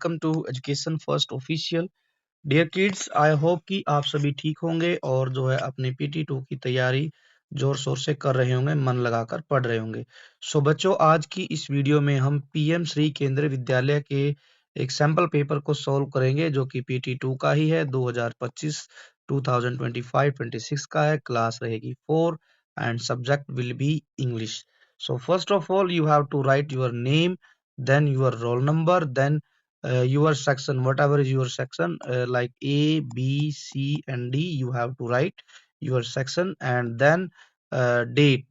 Welcome to education first official. Dear kids, I hope कि आप सभी ठीक होंगे और जो है अपनी PT2 की तैयारी जोर शोर से कर रहे होंगे, मन लगाकर पढ़ रहे होंगे। सो बच्चों, आज की इस वीडियो में हम PM श्री केंद्रीय विद्यालय के एक सैंपल पेपर को सॉल्व करेंगे जो कि PT2 का ही है। 2025 2025-26 का है। क्लास रहेगी 4 and subject will be English. So first of all, you have to write your name, then your roll number, then your section, whatever is your section, like A, B, C, and D. You have to write your section and then date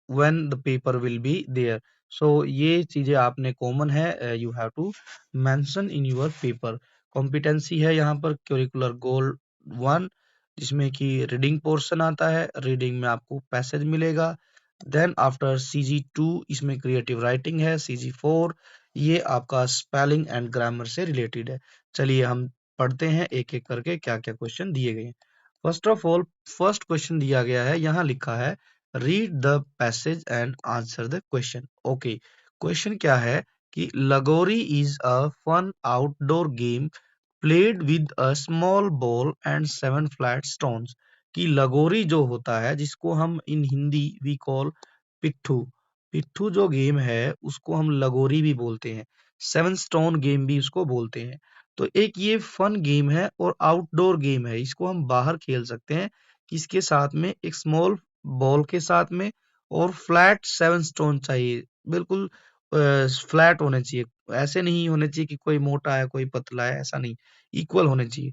when the paper will be there. So ये चीजें आपने common है, you have to mention in your paper. Competency है यहाँ पर curricular goal 1, जिसमें कि reading portion आता है। रीडिंग में आपको पैसेज मिलेगा। देन आफ्टर CG2 इसमें क्रिएटिव राइटिंग है। CG4 ये आपका स्पेलिंग एंड ग्रामर से रिलेटेड है। चलिए हम पढ़ते हैं एक एक करके क्या क्या क्वेश्चन दिए गए हैं। First of all, first question दिया गया है, यहाँ लिखा है read the passage and answer the question. Okay, question क्या है कि lagori is a fun outdoor game played with a small ball and 7 flat stones। कि लगोरी जो होता है, जिसको हम इन हिंदी वी कॉल पिट्ठू, पिट्ठू जो गेम है उसको हम लगोरी भी बोलते हैं, 7 स्टोन गेम भी उसको बोलते हैं। तो एक ये फन गेम है और आउटडोर गेम है, इसको हम बाहर खेल सकते हैं। किसके साथ में? एक स्मॉल बॉल के साथ में, और फ्लैट 7 स्टोन चाहिए, बिल्कुल फ्लैट होने चाहिए। ऐसे नहीं होने चाहिए कि कोई मोटा है कोई पतला है, ऐसा नहीं, इक्वल होने चाहिए।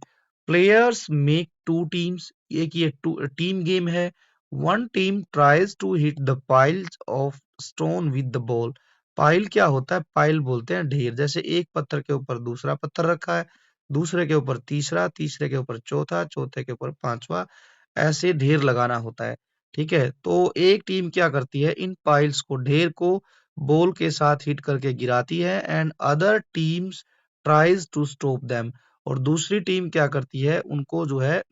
प्लेयर्स मेक 2 टीम्स, एक ये टीम गेम है। One team tries to hit the piles of stone with the ball. Pile क्या होता है? पाइल बोलते हैं ढेर। जैसे एक पत्थर के ऊपर दूसरा पत्थर रखा है, दूसरे के ऊपर तीसरा, तीसरे के ऊपर चौथा, चौथे के ऊपर पांचवा, ऐसे ढेर लगाना होता है। ठीक है, तो एक टीम क्या करती है, इन पाइल्स को, ढेर को बॉल के साथ हिट करके गिराती है। And other teams tries to stop them, और दूसरी टीम क्या करती है, उनको जो है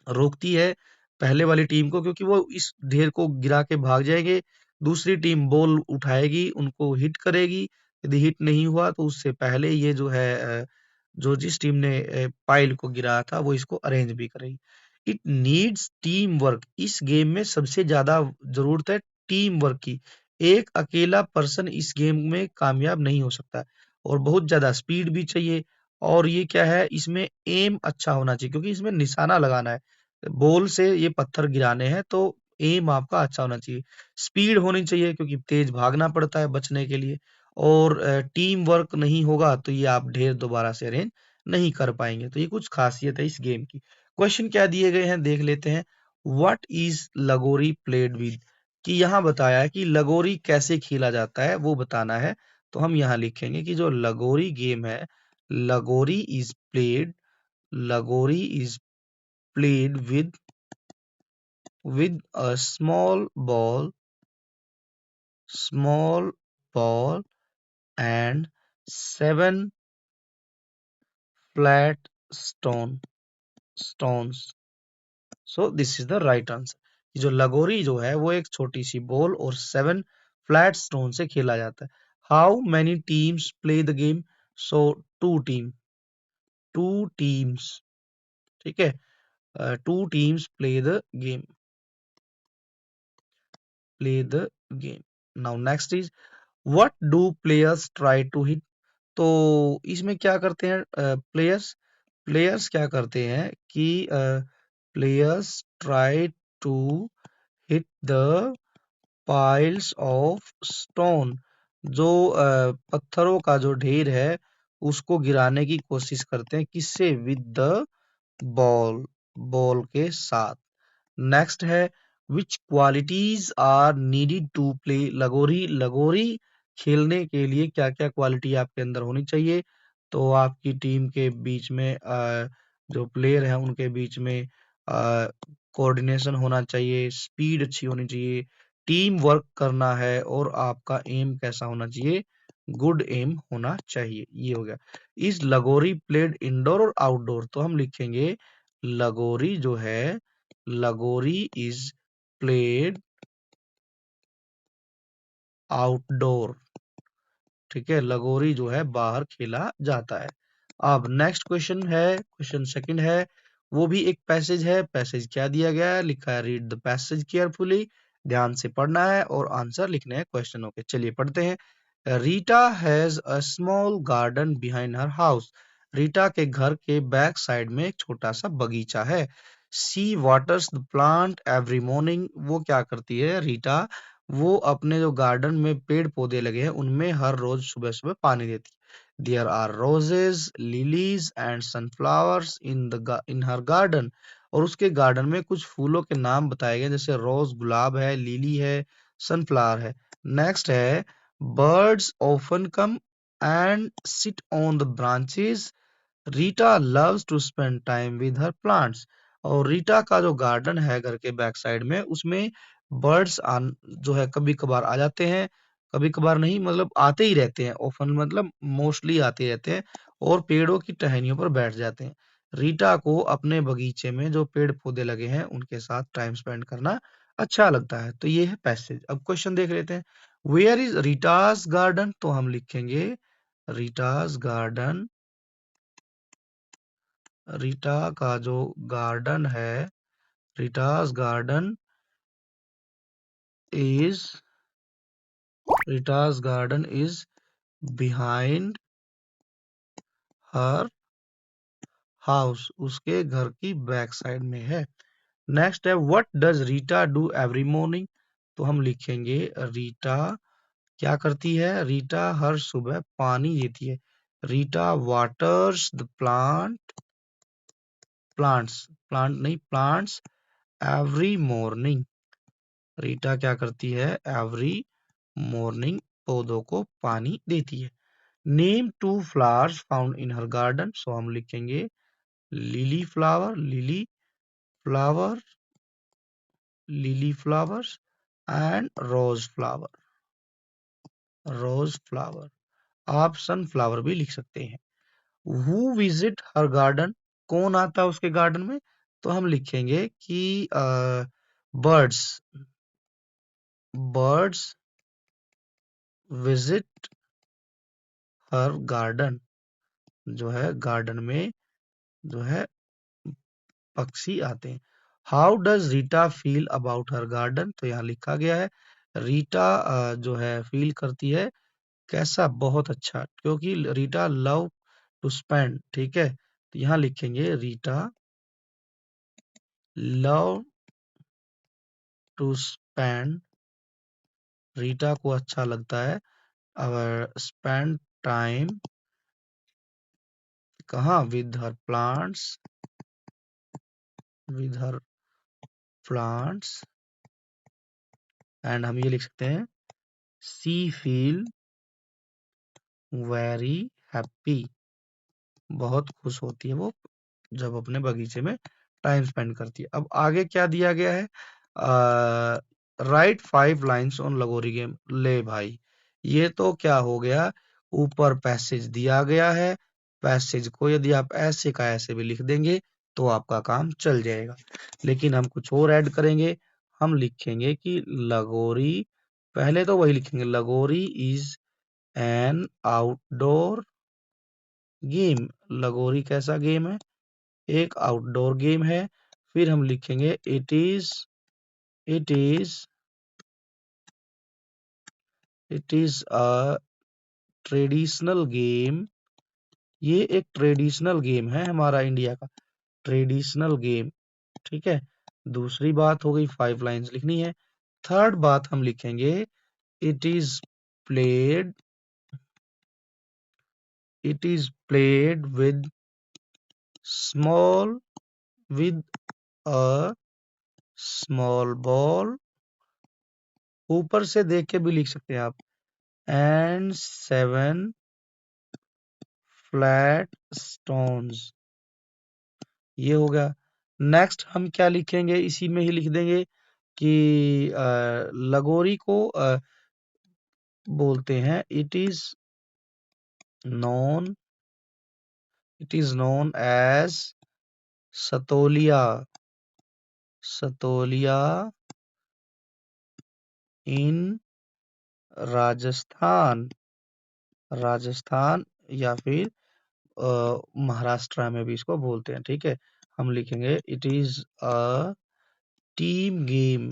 रोकती है पहले वाली टीम को, क्योंकि वो इस ढेर को गिरा के भाग जाएंगे। दूसरी टीम बॉल उठाएगी, उनको हिट करेगी। यदि हिट नहीं हुआ तो उससे पहले ये जो है जो जिस टीम ने पाइल को गिराया था वो इसको अरेंज भी करेगी। It needs team work. इस गेम में सबसे ज्यादा जरूरत है टीम वर्क की। एक अकेला पर्सन इस गेम में कामयाब नहीं हो सकता, और बहुत ज्यादा स्पीड भी चाहिए। और ये क्या है, इसमें एम अच्छा होना चाहिए, क्योंकि इसमें निशाना लगाना है, बॉल से ये पत्थर गिराने हैं, तो एम आपका अच्छा होना चाहिए। स्पीड होनी चाहिए, क्योंकि तेज भागना पड़ता है बचने के लिए। और टीम वर्क नहीं होगा तो ये आप ढेर दोबारा से अरेंज नहीं कर पाएंगे। तो ये कुछ खासियत है इस गेम की। क्वेश्चन क्या दिए गए हैं देख लेते हैं। व्हाट इज लगोरी प्लेड विद? कि यहाँ बताया है कि लगोरी कैसे खेला जाता है वो बताना है। तो हम यहाँ लिखेंगे कि जो लगोरी गेम है, लगोरी इज प्लेड, लगोरी is played with a small ball and 7 flat stones। So this is the right answer। ये जो लगोरी जो है वो एक छोटी सी बॉल और 7 फ्लैट स्टोन से खेला जाता है। How many teams play the game? So 2 teams, ठीक है, 2 teams play the game। Now next is what do players try to hit? तो इसमें क्या करते हैं प्लेयर्स, प्लेयर्स क्या करते हैं कि players try to hit the piles of stone. जो पत्थरों का जो ढेर है उसको गिराने की कोशिश करते हैं, किससे? विद द बॉल, बॉल के साथ। नेक्स्ट है which qualities are needed to play lagori? Lagori खेलने के लिए क्या क्या क्वालिटी आपके अंदर होनी चाहिए? तो आपकी टीम के बीच में जो प्लेयर है उनके बीच में कोऑर्डिनेशन होना चाहिए, स्पीड अच्छी होनी चाहिए, टीम वर्क करना है, और आपका एम कैसा होना चाहिए? गुड एम होना चाहिए। ये हो गया। इज लगोरी प्लेड इंडोर और आउटडोर? तो हम लिखेंगे लगोरी जो है, लगोरी इज प्लेड आउटडोर। ठीक है, लगोरी जो है बाहर खेला जाता है। अब नेक्स्ट क्वेश्चन है, क्वेश्चन सेकंड है, वो भी एक पैसेज है। पैसेज क्या दिया गया है, लिखा है रीड द पैसेज केयरफुली, ध्यान से पढ़ना है और आंसर लिखने हैं क्वेश्चनों के। चलिए पढ़ते हैं। Rita has a small garden behind her house. Rita के घर के बैक साइड में एक छोटा सा बगीचा है। She waters the plant every morning. वो क्या करती है रीटा, वो अपने जो गार्डन में पेड़ पौधे लगे हैं उनमें हर रोज सुबह सुबह पानी देती है। There are roses, lilies and sunflowers in her garden. और उसके गार्डन में कुछ फूलों के नाम बताए गए, जैसे रोज गुलाब है, लिली है, सनफ्लावर है। नेक्स्ट है, birds often come and sit on the branches. Rita loves to spend time with her plants. और रीटा का जो गार्डन है घर के बैक साइड में, उसमें बर्ड्स जो है कभी कभार आ जाते हैं, कभी कभार नहीं, मतलब आते ही रहते हैं। ऑफन मतलब मोस्टली आते रहते हैं और पेड़ों की टहनियों पर बैठ जाते हैं। रीटा को अपने बगीचे में जो पेड़ पौधे लगे हैं उनके साथ टाइम स्पेंड करना अच्छा लगता है। तो ये है पैसेज। अब क्वेश्चन देख लेते हैं। वेयर इज रीटास गार्डन, तो हम लिखेंगे रीटास गार्डन। रीटा का जो गार्डन है, Rita's garden is Rita's garden is behind her house. उसके घर की बैक साइड में है। नेक्स्ट है, what does Rita do every morning, तो हम लिखेंगे रीटा क्या करती है, रीटा हर सुबह पानी देती है। Rita waters the plants every morning. Rita क्या करती है, एवरी मॉर्निंग पौधों को पानी देती है। Name two flowers found in her garden, so हम लिखेंगे lily flower lily flowers and rose flower. आप सनफ्लावर भी लिख सकते हैं। हु विजिट हर गार्डन, कौन आता है उसके गार्डन में, तो हम लिखेंगे कि birds birds visit her garden. जो है गार्डन में जो है पक्षी आते हैं। How does Rita feel about her garden, तो यहाँ लिखा गया है रीटा जो है फील करती है कैसा, बहुत अच्छा, क्योंकि रीटा लव टू स्पेंड, ठीक है। तो यहाँ लिखेंगे Rita love to spend. Rita को अच्छा लगता है अवर स्पेंड टाइम कहाँ, विद हर प्लांट्स एंड हम ये लिख सकते हैं सी फील वेरी हैप्पी। बहुत खुश होती है वो जब अपने बगीचे में टाइम स्पेंड करती है। अब आगे क्या दिया गया है, राइट 5 लाइन्स ऑन लगोरी गेम। ले भाई, ये तो क्या हो गया, ऊपर पैसेज दिया गया है, पैसेज को यदि आप ऐसे का ऐसे भी लिख देंगे तो आपका काम चल जाएगा। लेकिन हम कुछ और ऐड करेंगे, हम लिखेंगे कि लगोरी, पहले तो वही लिखेंगे, लगोरी इज एन आउटडोर गेम। लगोरी कैसा गेम है, एक आउटडोर गेम है। फिर हम लिखेंगे it is a traditional game. ये एक ट्रेडिशनल गेम है हमारा इंडिया का, ट्रेडिशनल गेम, ठीक है। दूसरी बात हो गई, 5 लाइन्स लिखनी है। थर्ड बात हम लिखेंगे it is played it is played small with a small ball. ऊपर से देख के भी लिख सकते हैं आप, एंड 7 फ्लैट स्टोन्स। ये हो गया। नेक्स्ट हम क्या लिखेंगे, इसी में ही लिख देंगे कि लगोरी को बोलते हैं known it is known as Satoliya Satoliya in Rajasthan. Rajasthan या फिर महाराष्ट्र में भी इसको बोलते हैं। ठीक है, हम लिखेंगे it is a team game,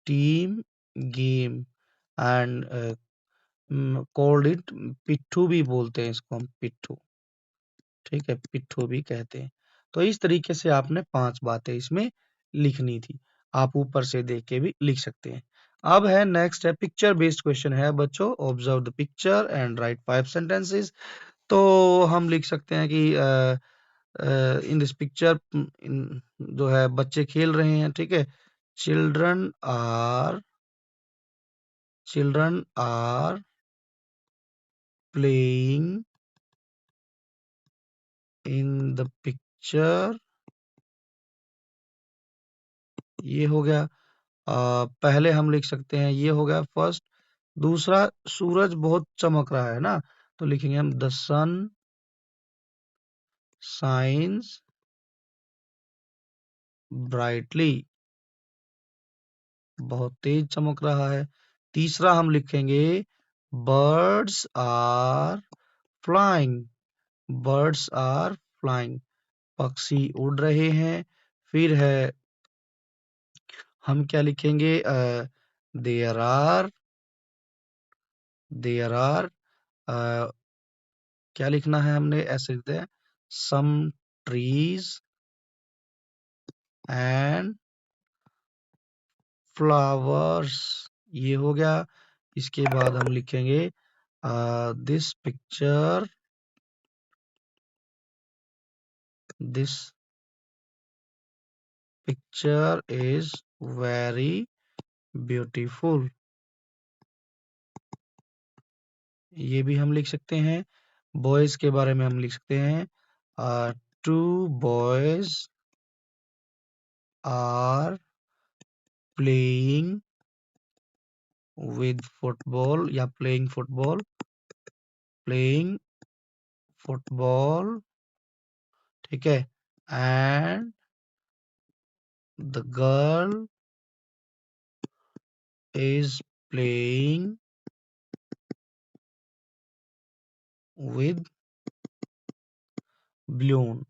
team game and called it पिट्ठू भी बोलते हैं इसको हम, पिट्ठू। ठीक है, पिट्ठू भी कहते हैं। तो इस तरीके से आपने 5 बातें इसमें लिखनी थी। आप ऊपर से देख के भी लिख सकते हैं। अब है नेक्स्ट है पिक्चर बेस्ड क्वेश्चन है बच्चों। Observe the picture and right 5 sentences. तो हम लिख सकते हैं कि इन दिस पिक्चर जो है बच्चे खेल रहे हैं। ठीक है, children are children are playing in the picture. ये हो गया। पहले हम लिख सकते हैं, ये हो गया फर्स्ट। दूसरा, सूरज बहुत चमक रहा है ना, तो लिखेंगे हम द सन शाइन्स ब्राइटली, बहुत तेज चमक रहा है। तीसरा हम लिखेंगे birds are flying, birds are flying, पक्षी उड़ रहे हैं। फिर है, हम क्या लिखेंगे, देयर आर देयर आर क्या लिखना है हमने, ऐसे लिखते हैं सम ट्रीज एंड फ्लावर्स। ये हो गया। इसके बाद हम लिखेंगे this picture this picture is very beautiful. ये भी हम लिख सकते हैं। बॉयज के बारे में हम लिख सकते हैं two boys are playing with football या प्लेइंग फुटबॉल। ठीक है, and the girl is playing with balloon.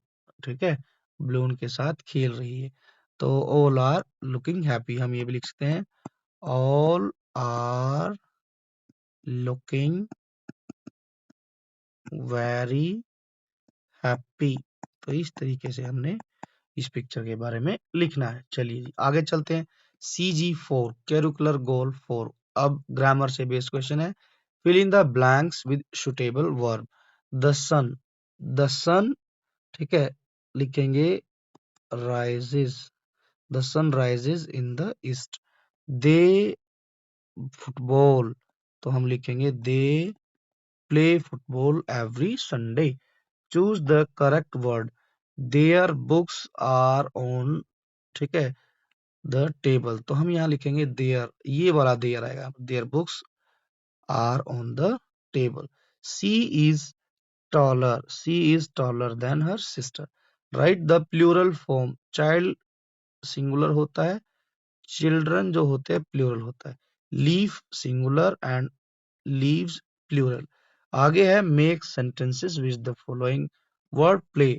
ठीक है, ब्लून के साथ खेल रही है। तो ऑल आर लुकिंग हैप्पी, हम ये भी लिख सकते हैं all are looking very happy. तो इस तरीके से हमने इस पिक्चर के बारे में लिखना है। चलिए जी, आगे चलते हैं। CG4 करिकुलर गोल 4। अब ग्रामर से बेस्ड क्वेश्चन है। Fill in the blanks with suitable verb. The sun, the sun, ठीक है, लिखेंगे rises, the sun rises in the east. They football, तो हम लिखेंगे they play football every Sunday. Choose the correct word. Their books are on, ठीक है, the table, तो हम यहाँ लिखेंगे देयर, ये वाला देयर आएगा, there books are on the table. She is taller than her sister. Write the plural form. Child singular होता है, चिल्ड्रन जो होते हैं प्लूरल होता है। Leaf singular and leaves plural. आगे है make sentences with the following word play.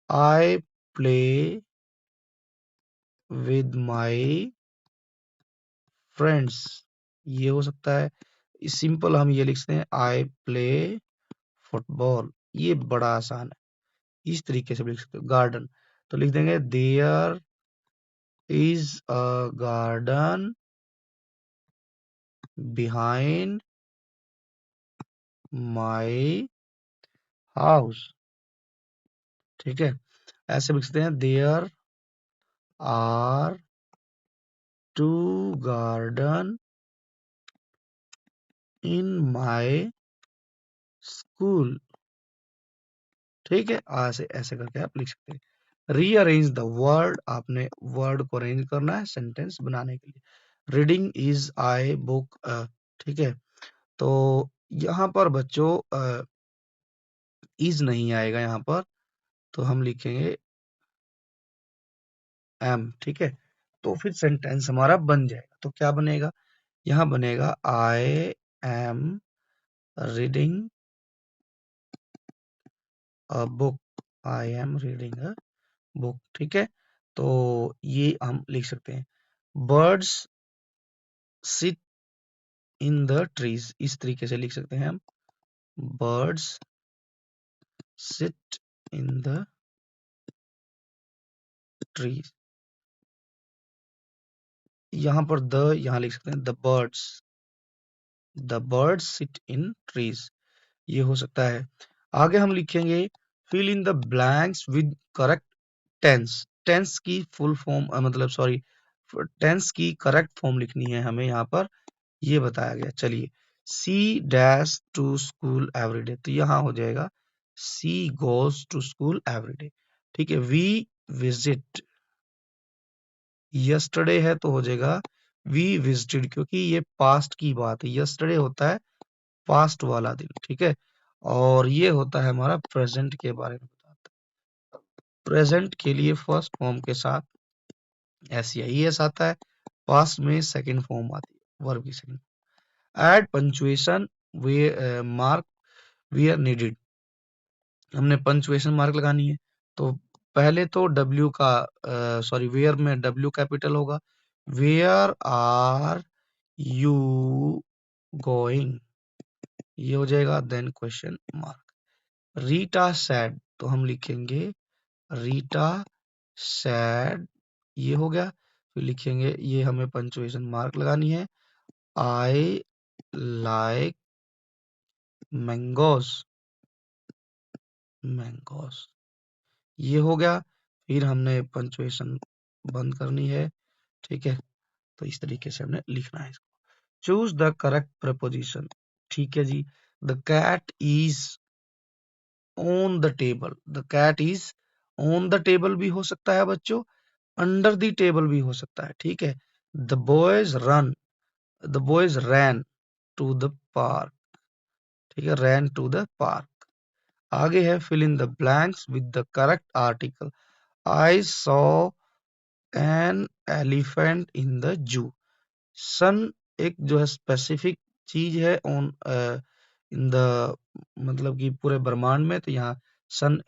I play with my friends, ये हो सकता है। सिंपल हम ये लिख सकते हैं आई प्ले फुटबॉल, ये बड़ा आसान है। इस तरीके से भी लिख सकते हो। गार्डन, तो लिख देंगे there is a garden behind my house. ठीक है, ऐसे लिख सकते हैं there are two garden in my school. ठीक है, ऐसे ऐसे करके आप लिख सकते हैं। रीअरेंज द वर्ड, आपने वर्ड को अरेंज करना है सेंटेंस बनाने के लिए। Reading is I book. ठीक है, तो यहाँ पर बच्चों इज नहीं आएगा यहाँ पर, तो हम लिखेंगे एम। ठीक है, तो फिर सेंटेंस हमारा बन जाएगा। तो क्या बनेगा, यहाँ बनेगा I am reading a book, I am reading a book, ठीक है। तो ये हम लिख सकते हैं। Birds sit in the trees, इस तरीके से लिख सकते हैं हम। Birds sit in the trees, यहां पर यहां लिख सकते हैं the birds sit in trees, ये हो सकता है। आगे हम लिखेंगे fill in the blanks with correct tense. Tense की फुल फॉर्म मतलब सॉरी, टेंस की करेक्ट फॉर्म लिखनी है हमें यहाँ पर, ये बताया गया। चलिए, she dash to school everyday, तो यहाँ हो जाएगा she goes to school everyday, ठीक है। वी विजिट, यस्टरडे है तो हो जाएगा वी विजिटेड, क्योंकि ये पास्ट की बात है। यस्टरडे होता है पास्ट वाला दिन, ठीक है। और ये होता है हमारा प्रेजेंट के बारे में बताता है। प्रेजेंट के लिए फर्स्ट फॉर्म के साथ एस या ई एस आता है, पास्ट में सेकंड फॉर्म आती है वर्ब की second. Add punctuation way mark where needed, हमने पंचुएशन मार्क लगानी है। तो पहले तो डब्ल्यू का सॉरी वेयर में डब्ल्यू कैपिटल होगा। वेयर आर यू गोइंग, ये हो जाएगा, then question mark. Rita said, तो हम लिखेंगे रीटा सैड, ये हो गया। फिर लिखेंगे, ये हमें पंचुएशन मार्क लगानी है। आई लाइक मैंगोस, मैंगोस, ये हो गया। फिर हमने पंचुएशन बंद करनी है, ठीक है। तो इस तरीके से हमने लिखना है इसको। चूज द करेक्ट प्रपोजिशन, ठीक है जी। The cat is on the table, the cat is on the table भी हो सकता है बच्चों, अंडर द टेबल भी हो सकता है, ठीक है। The boys run, the boys ran to the park, ठीक है, रैन टू द पार्क। आगे है fill in the blanks with the correct article. I saw an elephant in the zoo. Sun एक जो है स्पेसिफिक चीज है, ऑन इन द मतलब कि पूरे ब्रह्मांड में, तो यहाँ सन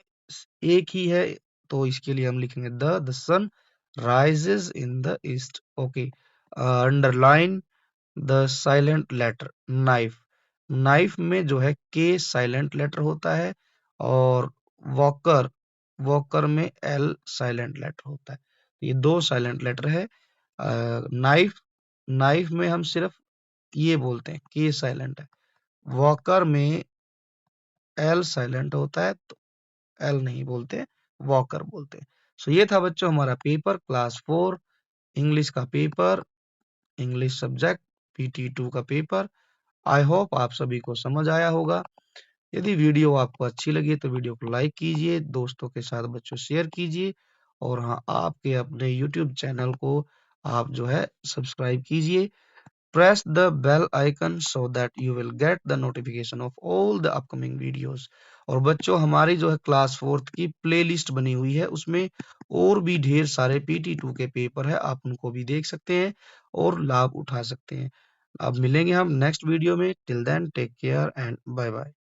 एक ही है, तो इसके लिए हम लिखेंगे the sun rises in the east, okay. Underline the silent letter knife, knife में जो है के साइलेंट लेटर होता है, और वॉकर, वॉकर में एल साइलेंट लेटर होता है। ये दो साइलेंट लेटर है। नाइफ, नाइफ में हम सिर्फ ये बोलते हैं के साइलेंट है। वॉकर में एल साइलेंट होता है, तो एल नहीं बोलते, वॉकर बोलते हैं। सो ये था बच्चों हमारा पेपर, क्लास 4 इंग्लिश का पेपर, इंग्लिश सब्जेक्ट PT2 का पेपर। आई होप आप सभी को समझ आया होगा। यदि वीडियो आपको अच्छी लगी तो वीडियो को लाइक कीजिए, दोस्तों के साथ बच्चों शेयर कीजिए, और हाँ, आपके अपने YouTube चैनल को आप जो है सब्सक्राइब कीजिए। Press the bell icon so that you will get the notification of all the upcoming videos। और बच्चों हमारी जो है क्लास 4th की प्लेलिस्ट बनी हुई है, उसमें और भी ढेर सारे PT2 के पेपर है, आप उनको भी देख सकते हैं और लाभ उठा सकते हैं। अब मिलेंगे हम नेक्स्ट वीडियो में, till then take care and bye bye.